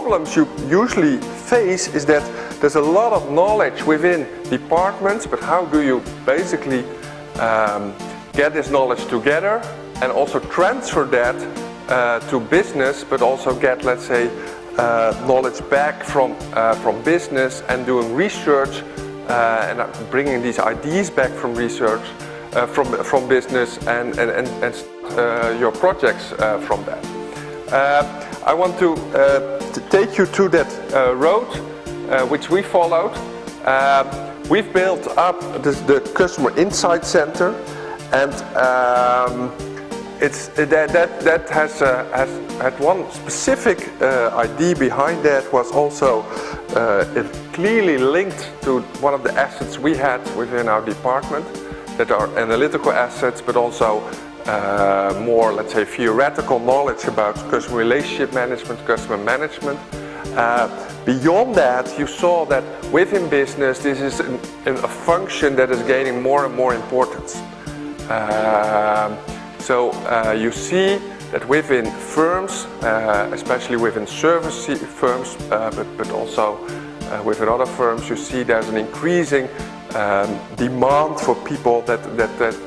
problems you usually face is that there's a lot of knowledge within departments, but how do you basically get this knowledge together and also transfer that to business, but also get, let's say, knowledge back from business and doing research and bringing these ideas back from research, from business and your projects from that. I want to take you to that road which we followed. We've built up the Customer Insight Center, and that has had one specific idea behind that. Was also it clearly linked to one of the assets we had within our department, that are analytical assets, but also more, let's say, theoretical knowledge about customer relationship management, customer management. Beyond that, you saw that within business, this is a function that is gaining more and more importance. You see that within firms, especially within service firms, but also within other firms, you see there's an increasing demand for people that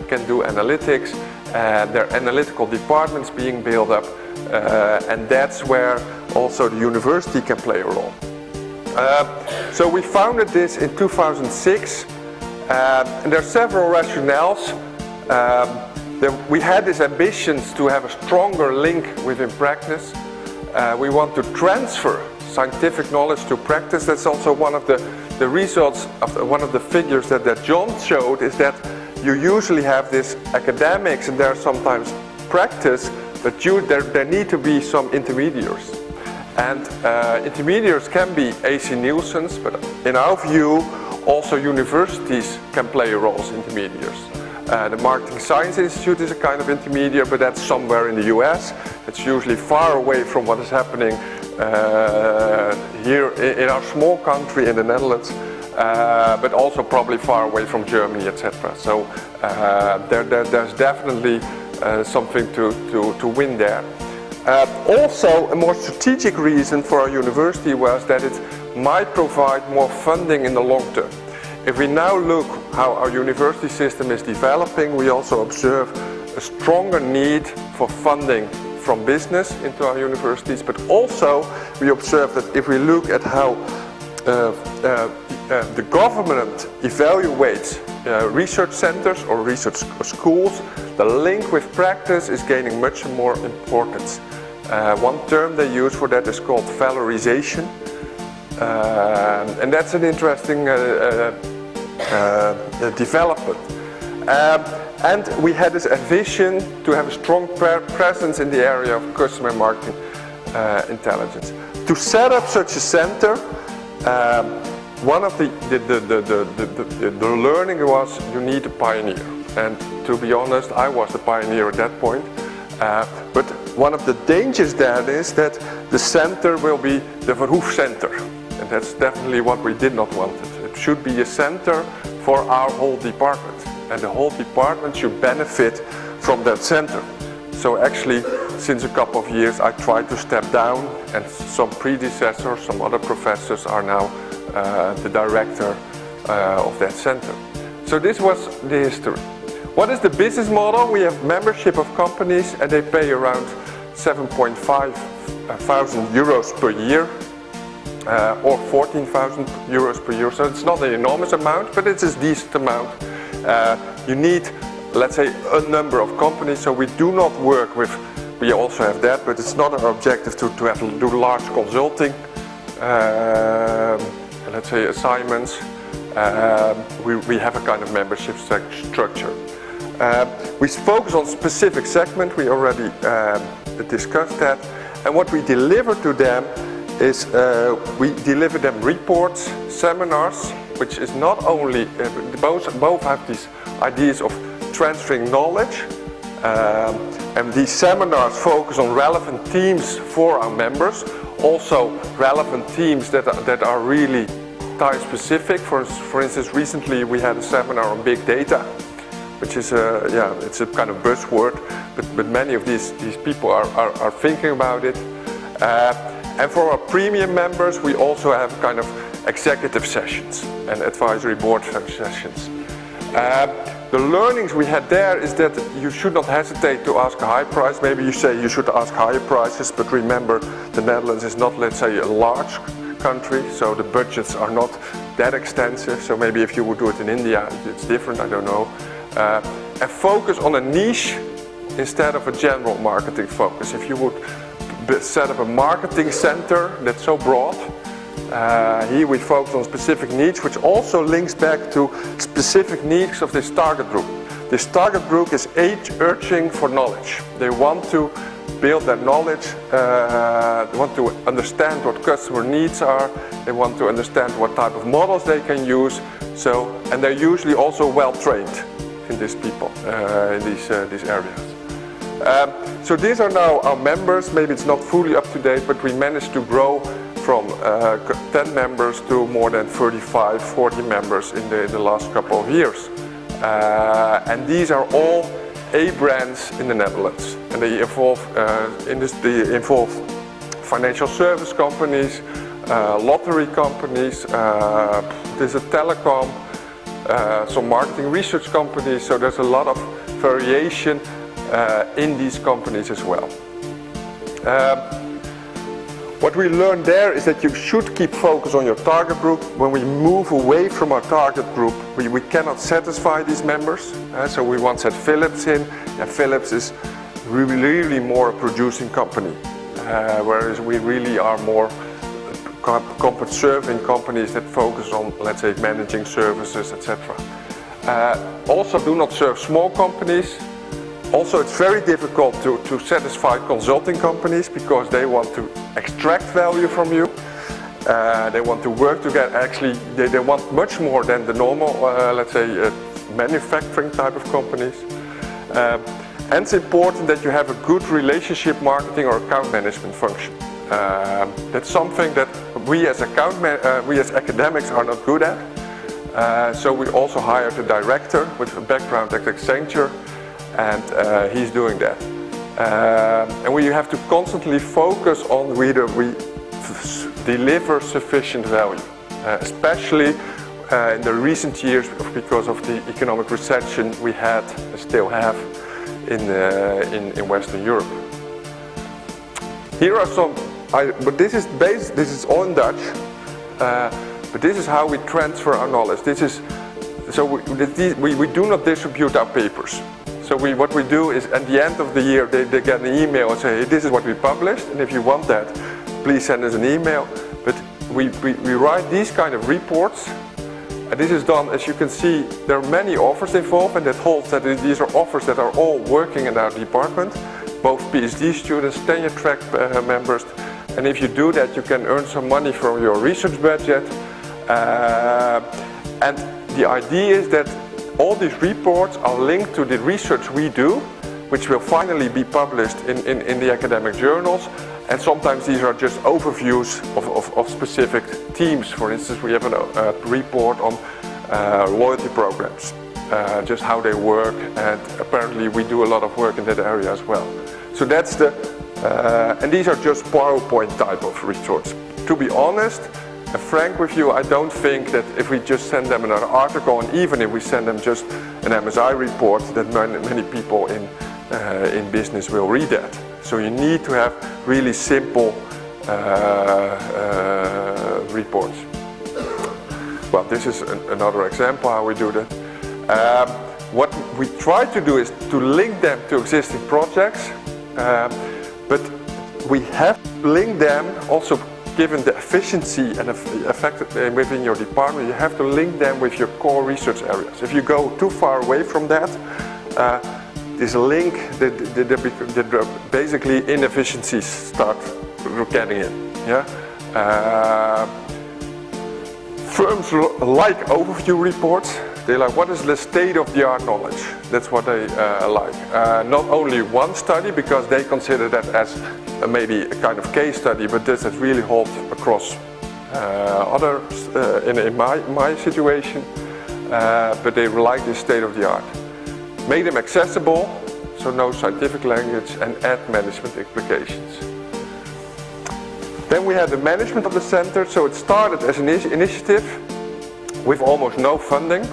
can do analytics. There are analytical departments being built up, and that's where also the university can play a role. So we founded this in 2006, and there are several rationales. We had these ambitions to have a stronger link within practice. We want to transfer scientific knowledge to practice. That's also one of the results of one of the figures that John showed, is that you usually have this academics and there are sometimes practice, but there need to be some intermediaries. And intermediaries can be AC Nielsen's, but in our view, also universities can play a role as intermediaries. The Marketing Science Institute is a kind of intermediary, but that's somewhere in the US. It's usually far away from what is happening here in our small country in the Netherlands, but also probably far away from Germany, etc. So there's definitely something to win there. Also, a more strategic reason for our university was that it might provide more funding in the long term. If we now look how our university system is developing, we also observe a stronger need for funding from business into our universities, but also we observe that if we look at how the government evaluates research centers or research schools, the link with practice is gaining much more importance. One term they use for that is called valorization, and that's an interesting development. And we had this vision to have a strong presence in the area of customer marketing intelligence. To set up such a center, one of the learning was you need a pioneer. And to be honest, I was the pioneer at that point. But one of the dangers then is that the center will be the Verhoef Center. And that's definitely what we did not want. It should be a center for our whole department. And the whole department should benefit from that center. So actually, since a couple of years, I tried to step down, and some predecessors, some other professors are now the director of that center. So this was the history. What is the business model? We have membership of companies, and they pay around 7,500 euros per year, or 14,000 euros per year. So it's not an enormous amount, but it's a decent amount. You need, let's say, a number of companies, so we do not work with, we also have that, but it's not our objective to do large consulting, let's say, assignments. We have a kind of membership structure. We focus on specific segment, we already discussed that, and what we deliver to them is we deliver them reports, seminars, which is not only, both have these ideas of transferring knowledge, and these seminars focus on relevant themes for our members, also relevant themes that are really time specific. For instance, recently we had a seminar on big data, which is it's a kind of buzzword, but many of these people are thinking about it. And for our premium members, we also have kind of executive sessions and advisory board sessions. The learnings we had there is that you should not hesitate to ask a high price. Maybe you say you should ask higher prices, but remember the Netherlands is not, let's say, a large country, so the budgets are not that extensive. So maybe if you would do it in India, it's different, I don't know. And focus on a niche instead of a general marketing focus. If you would set up a marketing center that's so broad, here we focus on specific needs, which also links back to specific needs of this target group. This target group is age urging for knowledge. They want to build their knowledge, they want to understand what customer needs are, they want to understand what type of models they can use, and they're usually also well trained in these people, in these areas. So these are now our members. Maybe it's not fully up to date, but we managed to grow from 10 members to more than 35, 40 members in the last couple of years. And these are all A brands in the Netherlands. And they involve, financial service companies, lottery companies, there's a telecom, some marketing research companies, so there's a lot of variation in these companies as well. What we learned there is that you should keep focus on your target group. When we move away from our target group, we cannot satisfy these members. So we once had Philips in, and Philips is really more a producing company, whereas we really are more serving companies that focus on, let's say, managing services, etc. Also, do not serve small companies. Also, it's very difficult to satisfy consulting companies because they want to extract value from you. They want to work together. Actually, they want much more than the normal, let's say, manufacturing type of companies. And it's important that you have a good relationship marketing or account management function. That's something that we as academics are not good at. So we also hired a director with a background at Accenture, and he's doing that. And we have to constantly focus on whether we deliver sufficient value, especially in the recent years because of the economic recession we had and still have in Western Europe. Here are some, but this is all in Dutch, but this is how we transfer our knowledge. We do not distribute our papers. So what we do is at the end of the year they get an email and say, hey, this is what we published, and if you want that, please send us an email. But we write these kind of reports, and this is done, as you can see, there are many authors involved, and that holds that these are authors that are all working in our department, both PhD students, tenure track members, and if you do that, you can earn some money from your research budget. And the idea is that all these reports are linked to the research we do, which will finally be published in the academic journals. And sometimes these are just overviews of specific teams. For instance, we have a report on loyalty programs, just how they work, and apparently we do a lot of work in that area as well. So that's and these are just PowerPoint type of reports. To be honest, and frank with you, I don't think that if we just send them another article, and even if we send them just an MSI report, that many people in business will read that. So you need to have really simple reports. Well, this is another example how we do that. What we try to do is to link them to existing projects, but we have to link them also. Given the efficiency and effect within your department, you have to link them with your core research areas. If you go too far away from that, this link, basically inefficiencies start getting in. Yeah? Firms like overview reports. They like, what is the state-of-the-art knowledge? That's what they like. Not only one study, because they consider that as maybe a kind of case study, but this is really holds across others in my situation. But they like this state-of-the-art. Make them accessible, so no scientific language, and add management implications. Then we had the management of the center. So it started as an initiative with almost no funding.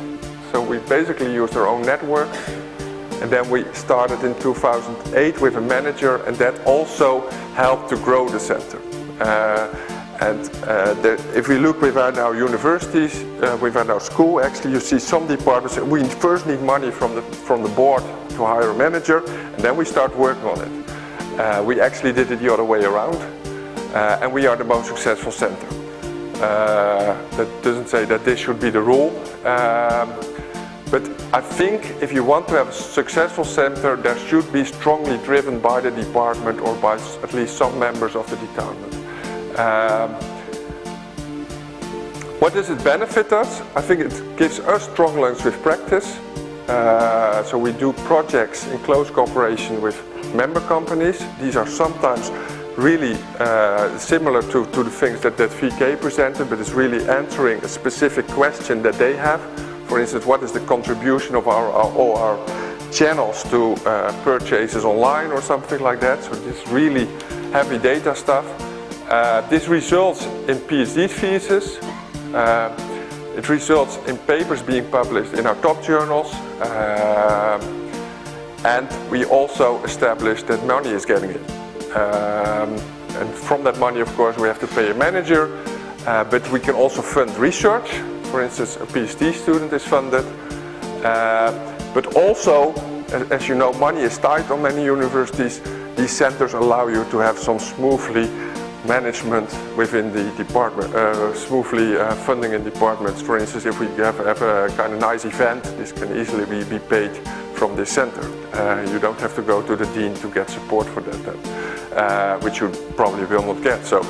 So we basically used our own network. And then we started in 2008 with a manager, and that also helped to grow the center. If we look within our universities, within our school, actually you see some departments, we first need money from the board to hire a manager, and then we start working on it. We actually did it the other way around, and we are the most successful center. That doesn't say that this should be the rule, but I think if you want to have a successful center, there should be strongly driven by the department or by at least some members of the department. What does it benefit us? I think it gives us strong links with practice. So we do projects in close cooperation with member companies. These are sometimes really similar to the things that VK presented, but it's really answering a specific question that they have. For instance, what is the contribution of all our channels to purchases online or something like that? So this really heavy data stuff. This results in PhD theses. It results in papers being published in our top journals. And we also established that money is getting in. And from that money, of course, we have to pay a manager, but we can also fund research. For instance, a PhD student is funded. But also, as you know, money is tight on many universities. These centers allow you to have some smoothly management within the department, smoothly funding in departments. For instance, if we have a kind of nice event, this can easily be paid from this center. You don't have to go to the dean to get support for that, which you probably will not get. So,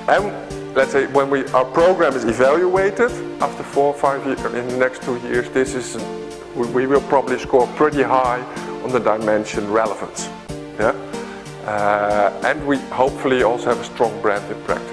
and let's say when our program is evaluated after 4 or 5 years, in the next 2 years, we will probably score pretty high on the dimension relevance. Yeah? And we hopefully also have a strong brand in practice.